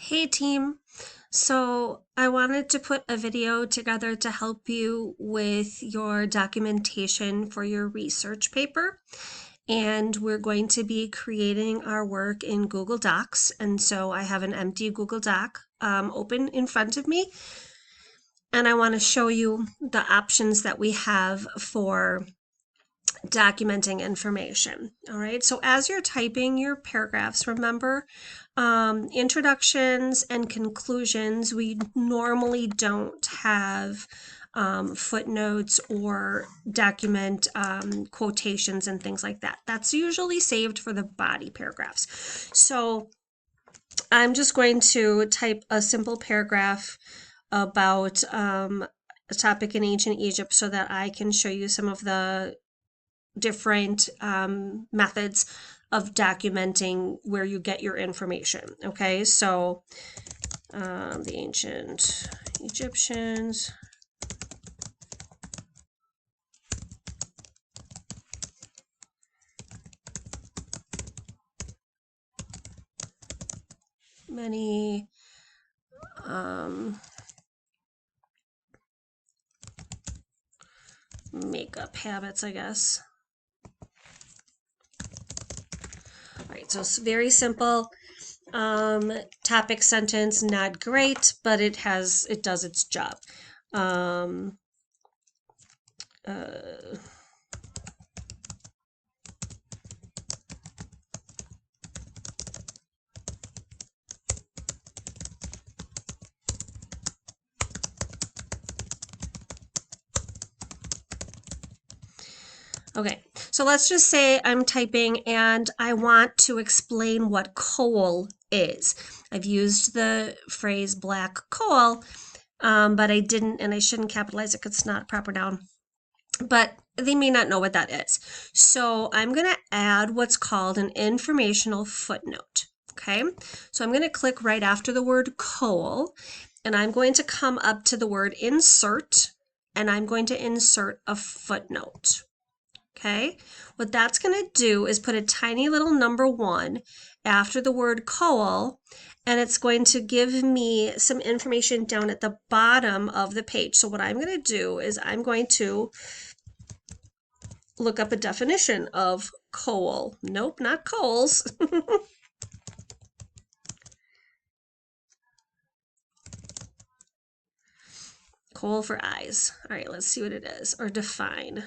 Hey team. So I wanted to put a video together to help you with your documentation for your research paper. And we're going to be creating our work in Google Docs. And so I have an empty Google Doc open in front of me. And I want to show you the options that we have for documenting information. All right, so as you're typing your paragraphs, remember introductions and conclusions, we normally don't have footnotes or document quotations and things like that. That's usually saved for the body paragraphs. So I'm just going to type a simple paragraph about a topic in ancient Egypt so that I can show you some of the different methods of documenting where you get your information. Okay, so the ancient Egyptians. Many makeup habits, I guess. All right, so it's very simple. Topic sentence, not great, but it does its job. Okay, so let's just say I'm typing and I want to explain what coal is. I've used the phrase black coal, but I didn't, and I shouldn't capitalize it because it's not a proper noun, but they may not know what that is. So I'm going to add what's called an informational footnote. Okay, so I'm going to click right after the word coal, and I'm going to come up to the word insert, and I'm going to insert a footnote. Okay, what that's going to do is put a tiny little number 1 after the word coal, and it's going to give me some information down at the bottom of the page. So what I'm going to do is I'm going to look up a definition of coal. Nope, not coals. Coal for eyes. All right, let's see what it is, or define.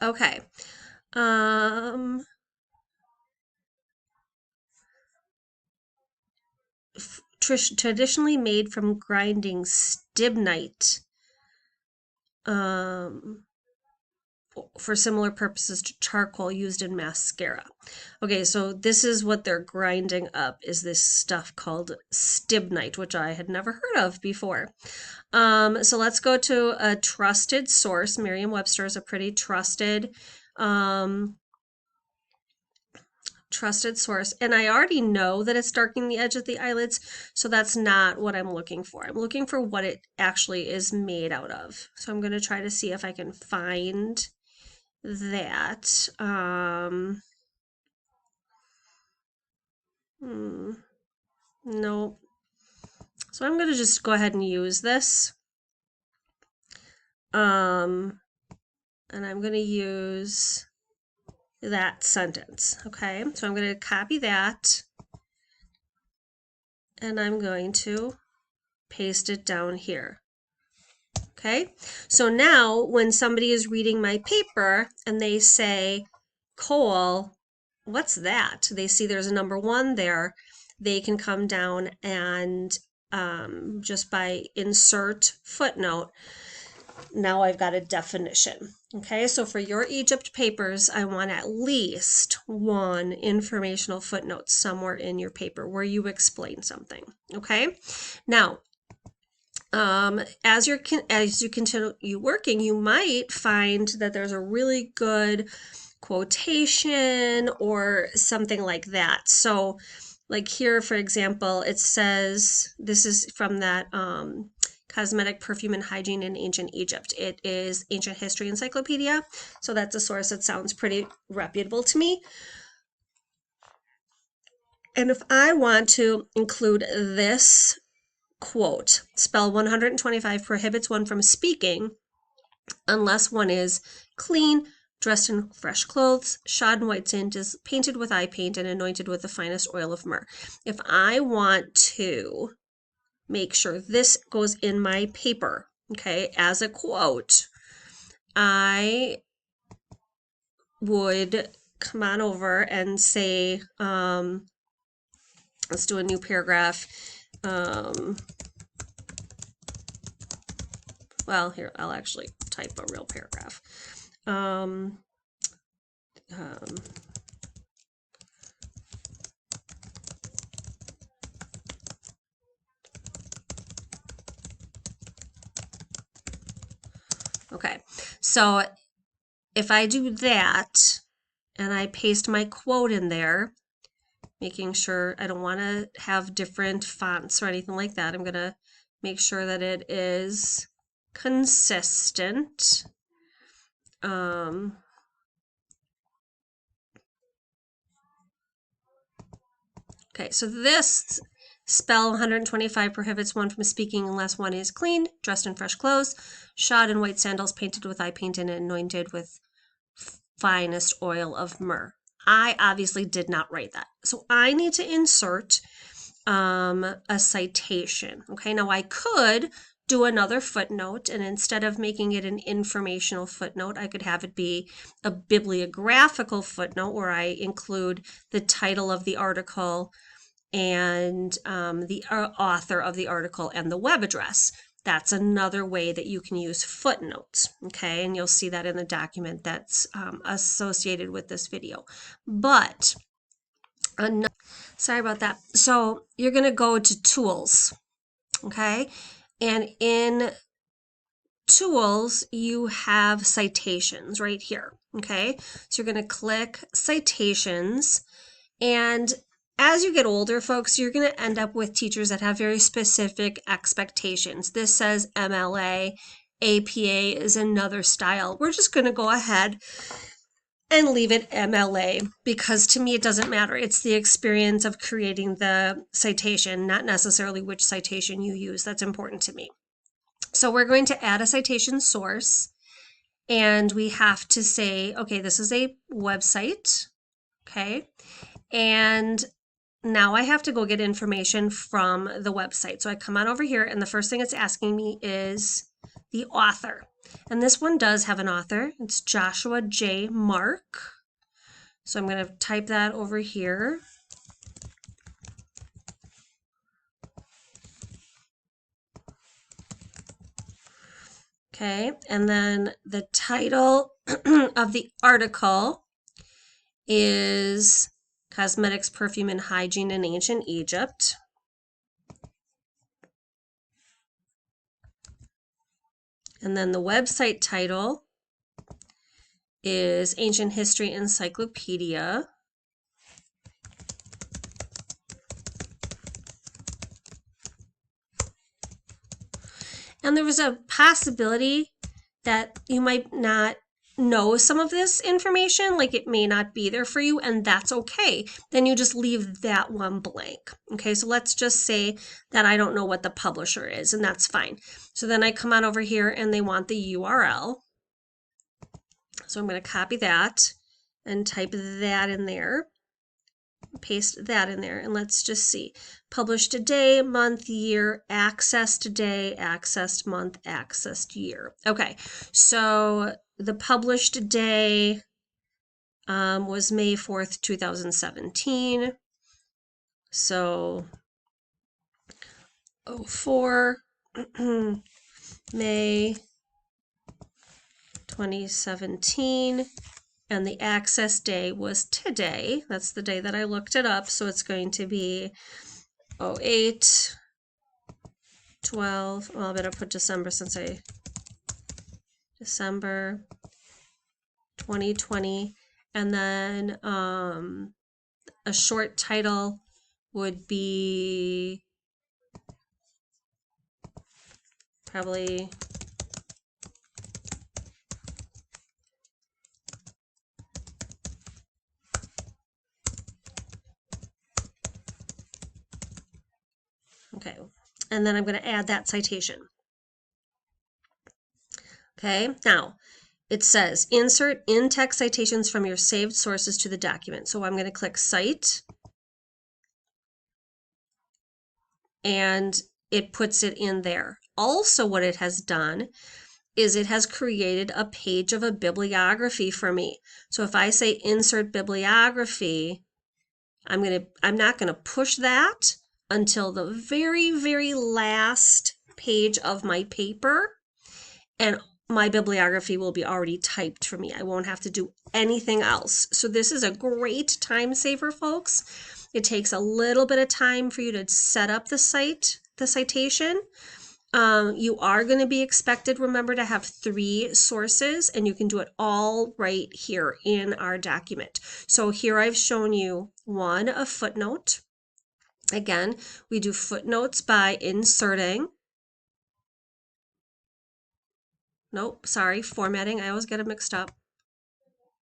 Okay. Traditionally made from grinding stibnite for similar purposes to charcoal used in mascara. Okay, so this is what they're grinding up, is this stuff called stibnite, which I had never heard of before. So let's go to a trusted source. Merriam-Webster is a pretty trusted source, and I already know that it's darkening the edge of the eyelids, so that's not what I'm looking for. I'm looking for what it actually is made out of. So I'm going to try to see if I can find that. Nope. So I'm going to just go ahead and use this. And I'm going to use that sentence. Okay, so I'm going to copy that, and I'm going to paste it down here. Okay, so now when somebody is reading my paper and they say coal, what's that? They see there's a number 1 there. They can come down and just by insert footnote, now I've got a definition. Okay, so for your Egypt papers, I want at least 1 informational footnote somewhere in your paper where you explain something. Okay, now as you continue working, you might find that there's a really good quotation or something like that. So like here, for example, it says, this is from that kind Cosmetic, Perfume, and Hygiene in Ancient Egypt. It is Ancient History Encyclopedia, so that's a source that sounds pretty reputable to me. And if I want to include this quote, spell 125 prohibits one from speaking unless one is clean, dressed in fresh clothes, shod in white sandals, painted with eye paint, and anointed with the finest oil of myrrh. If I want to make sure this goes in my paper, okay, as a quote, I would come on over and say, let's do a new paragraph. Well, here, I'll actually type a real paragraph. Okay, so if I do that and I paste my quote in there, making sure I don't want to have different fonts or anything like that, I'm going to make sure that it is consistent. Okay, so this spell 125 prohibits one from speaking unless one is clean, dressed in fresh clothes, shod in white sandals, painted with eye paint, and anointed with finest oil of myrrh. I obviously did not write that. So I need to insert a citation. Okay, now I could do another footnote, and instead of making it an informational footnote, I could have it be a bibliographical footnote where I include the title of the article and the author of the article and the web address. That's another way that you can use footnotes, okay? And you'll see that in the document that's associated with this video. But, sorry about that. So you're gonna go to Tools, okay? And in Tools, you have Citations right here, okay? So you're gonna click Citations, and as you get older, folks, you're going to end up with teachers that have very specific expectations. This says MLA, APA is another style. We're just going to go ahead and leave it MLA because to me it doesn't matter. It's the experience of creating the citation, not necessarily which citation you use. That's important to me. So we're going to add a citation source, and we have to say, okay, this is a website, okay, and now I have to go get information from the website. So I come on over here, and the first thing it's asking me is the author. And this one does have an author. It's Joshua J. Mark. So I'm going to type that over here. Okay, and then the title of the article is Cosmetics, Perfume, and Hygiene in Ancient Egypt. And then the website title is Ancient History Encyclopedia. And there was a possibility that you might not know some of this information, like it may not be there for you, and that's okay. Then you just leave that one blank. Okay, so let's just say that I don't know what the publisher is, and that's fine. So then I come on over here and they want the URL. So I'm going to copy that and type that in there. Paste that in there, and let's just see. Published day, month, year, accessed day, accessed month, accessed year. Okay, so the published day was May 4th, 2017. So 04 May 2017. And the access day was today. That's the day that I looked it up. So it's going to be 08 12. Well, I better put December since December 2020. And then a short title would be probably okay, and then I'm going to add that citation. Okay, now it says insert in-text citations from your saved sources to the document. So I'm going to click Cite, and it puts it in there. Also, what it has done is it has created a page of a bibliography for me. So if I say insert bibliography, I'm not going to push that until the very, very last page of my paper, and my bibliography will be already typed for me. I won't have to do anything else. So this is a great time saver, folks. It takes a little bit of time for you to set up the citation. You are going to be expected, remember, to have 3 sources, and you can do it all right here in our document. So here I've shown you a footnote. Again, we do footnotes by inserting. Nope, sorry, formatting. I always get it mixed up.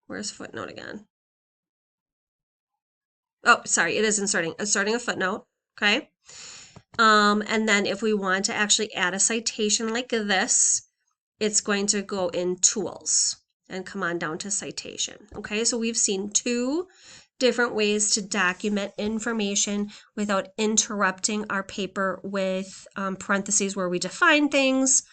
Where's footnote again? Oh, sorry, it is inserting a footnote, okay? And then if we want to actually add a citation like this, it's going to go in Tools and come on down to Citation, okay? So we've seen 2 different ways to document information without interrupting our paper with parentheses where we define things,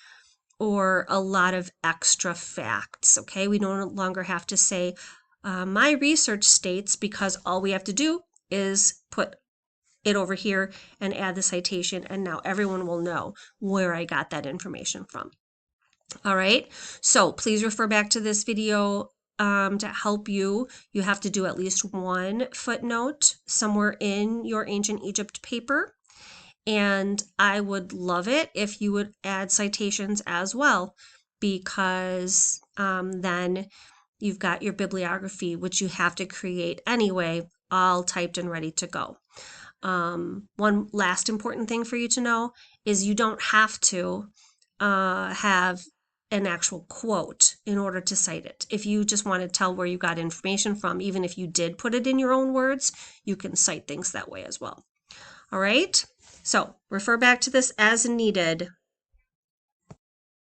or a lot of extra facts, okay? We no longer have to say, my research states, because all we have to do is put it over here and add the citation, and now everyone will know where I got that information from. All right, so please refer back to this video to help you. You have to do at least 1 footnote somewhere in your Ancient Egypt paper. And I would love it if you would add citations as well, because then you've got your bibliography, which you have to create anyway, all typed and ready to go. One last important thing for you to know is you don't have to have an actual quote in order to cite it. If you just want to tell where you got information from, even if you did put it in your own words, you can cite things that way as well. All right. So refer back to this as needed